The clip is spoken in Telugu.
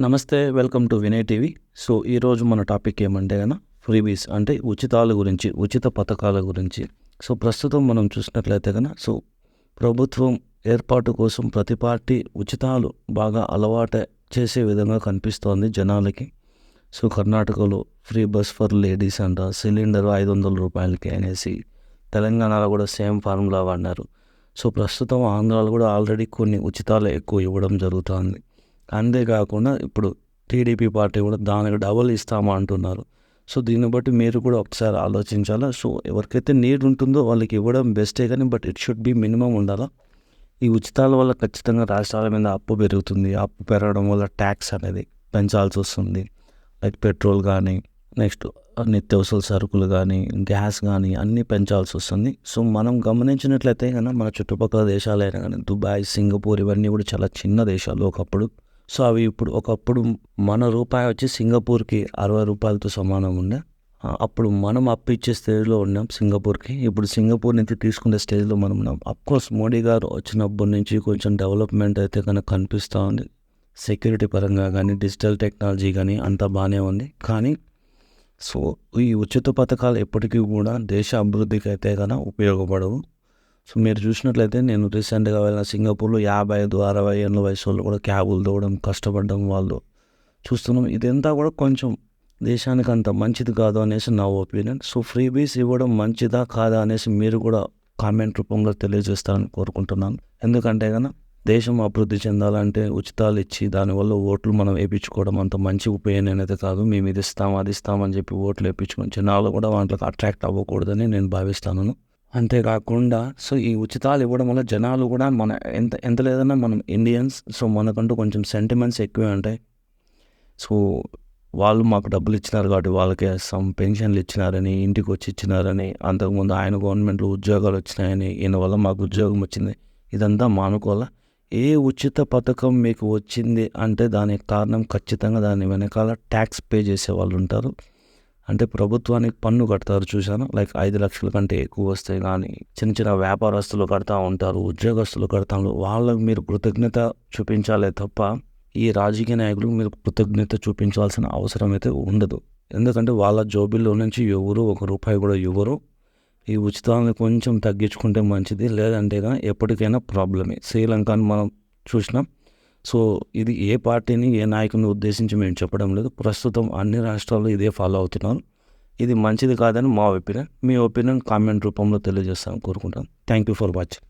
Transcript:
నమస్తే, welcome to Vinay TV. So ఈరోజు మన టాపిక్ ఏమంటే కనుక ఫ్రీబీస్ అంటే ఉచితాల గురించి, ఉచిత పథకాల గురించి. సో ప్రస్తుతం మనం చూసినట్లయితే కనుక ప్రభుత్వం ఏర్పాటు కోసం ప్రతి పార్టీ ఉచితాలు బాగా అలవాటు చేసే విధంగా కనిపిస్తోంది జనాలకి. సో కర్ణాటకలో ఫ్రీ బస్ ఫర్ లేడీస్ అంట, సిలిండర్ 500 రూపాయలకి అనేసి, తెలంగాణలో కూడా సేమ్ ఫార్ములా వాడినారు. సో ప్రస్తుతం ఆంధ్రాలో కూడా ఆల్రెడీ కొన్ని ఉచితాలు ఎక్కువ ఇవ్వడం జరుగుతుంది. అంతేకాకుండా ఇప్పుడు టీడీపీ పార్టీ కూడా దానికి డబుల్ ఇస్తామా అంటున్నారు. సో దీన్ని బట్టి మీరు కూడా ఒకసారి ఆలోచించాలా. సో ఎవరికైతే నీడ్ ఉంటుందో వాళ్ళకి ఇవ్వడం బెస్టే, కానీ but it should be minimum ఉండాలా. ఈ ఉచితాల వల్ల ఖచ్చితంగా రాష్ట్రాల మీద అప్పు పెరుగుతుంది. అప్పు పెరగడం వల్ల ట్యాక్స్ అనేది పెంచాల్సి వస్తుంది. లైక్ పెట్రోల్ కానీ, నెక్స్ట్ నిత్యావసర సరుకులు కానీ, గ్యాస్ కానీ అన్నీ పెంచాల్సి వస్తుంది. సో మనం గమనించినట్లయితే కనుక మన చుట్టుపక్కల దేశాలైనా కానీ దుబాయ్, సింగపూర్ ఇవన్నీ కూడా చాలా చిన్న దేశాలు ఒకప్పుడు. సో అవి ఇప్పుడు ఒకప్పుడు మన రూపాయి వచ్చి సింగపూర్కి 60 రూపాయలతో సమానం ఉండే. అప్పుడు మనం అప్పు ఇచ్చే స్టేజ్లో ఉన్నాం సింగపూర్కి. ఇప్పుడు సింగపూర్ నుంచి తీసుకునే స్టేజ్లో మనం ఉన్నాం. అఫ్కోర్స్ మోడీ గారు వచ్చినప్పటి నుంచి కొంచెం డెవలప్మెంట్ అయితే కనుక కనిపిస్తూ ఉంది. సెక్యూరిటీ పరంగా కానీ, డిజిటల్ టెక్నాలజీ కానీ అంతా బాగానే ఉంది. కానీ సో ఈ ఉచిత పథకాలు ఎప్పటికీ కూడా దేశ అభివృద్ధికి అయితే కనుక ఉపయోగపడవు. సో మీరు చూసినట్లయితే నేను రీసెంట్గా వెళ్ళిన సింగపూర్లో 55, 60 ఏళ్ళ వయసు వాళ్ళు కూడా క్యాబులు తోవడం, కష్టపడడం వాళ్ళు చూస్తున్నాం. ఇదంతా కూడా కొంచెం దేశానికి అంత మంచిది కాదు అనేసి నా ఒపీనియన్. సో ఫ్రీబీస్ ఇవ్వడం మంచిదా కాదా అనేసి మీరు కూడా కామెంట్ రూపంలో తెలియజేస్తారని కోరుకుంటున్నాను. ఎందుకంటే కనుక దేశం అభివృద్ధి చెందాలంటే ఉచితాలు ఇచ్చి దానివల్ల ఓట్లు మనం వేయించుకోవడం అంత మంచి ఉపయోగం అయితే కాదు. మేము ఇది ఇస్తాం, అది ఇస్తామని చెప్పి ఓట్లు వేయించుకొని జనాలు కూడా వాటికి అట్రాక్ట్ అవ్వకూడదని నేను భావిస్తాను. అంతేకాకుండా సో ఈ ఉచితాలు ఇవ్వడం వల్ల జనాలు కూడా మన ఎంత లేదన్నా మనం ఇండియన్స్, సో మనకంటూ కొంచెం సెంటిమెంట్స్ ఎక్కువే ఉంటాయి. సో వాళ్ళు మాకు డబ్బులు ఇచ్చినారు కాబట్టి వాళ్ళకి పెన్షన్లు ఇచ్చినారని, ఇంటికి వచ్చి ఇచ్చినారని, అంతకుముందు ఆయన గవర్నమెంట్లో ఉద్యోగాలు వచ్చినాయని, ఈయన వల్ల మాకు ఉద్యోగం వచ్చింది, ఇదంతా మానుకోవాలా. ఏ ఉచిత పథకం మీకు వచ్చింది అంటే దానికి కారణం ఖచ్చితంగా దాని వెనకాల ట్యాక్స్ పే చేసే వాళ్ళు ఉంటారు. అంటే ప్రభుత్వానికి పన్ను కడతారు చూశాను. లైక్ 5 లక్షల కంటే ఎక్కువ వస్తే కానీ చిన్న చిన్న వ్యాపారస్తులు కడతా ఉంటారు, ఉద్యోగస్తులు కడతారు. వాళ్ళకు మీరు కృతజ్ఞత చూపించాలే తప్ప ఈ రాజకీయ నాయకులకు మీరు కృతజ్ఞత చూపించాల్సిన అవసరం అయితే ఉండదు. ఎందుకంటే వాళ్ళ జోబిల్లో నుంచి ఎవరు ₹1 కూడా ఇవ్వరు. ఈ ఉచితాలను కొంచెం తగ్గించుకుంటే మంచిది, లేదంటే కానీ ఎప్పటికైనా ప్రాబ్లమే. శ్రీలంకను మనం చూసినాం. సో ఇది ఏ పార్టీని, ఏ నాయకుని ఉద్దేశించి మేము చెప్పడం లేదు. ప్రస్తుతం అన్ని రాష్ట్రాల్లో ఇదే ఫాలో అవుతున్నారు. ఇది మంచిది కాదని మా ఒపీనియన్. మీ ఒపీనియన్ కామెంట్ రూపంలో తెలియజేస్తాను కోరుకుంటాను. Thank you for watching.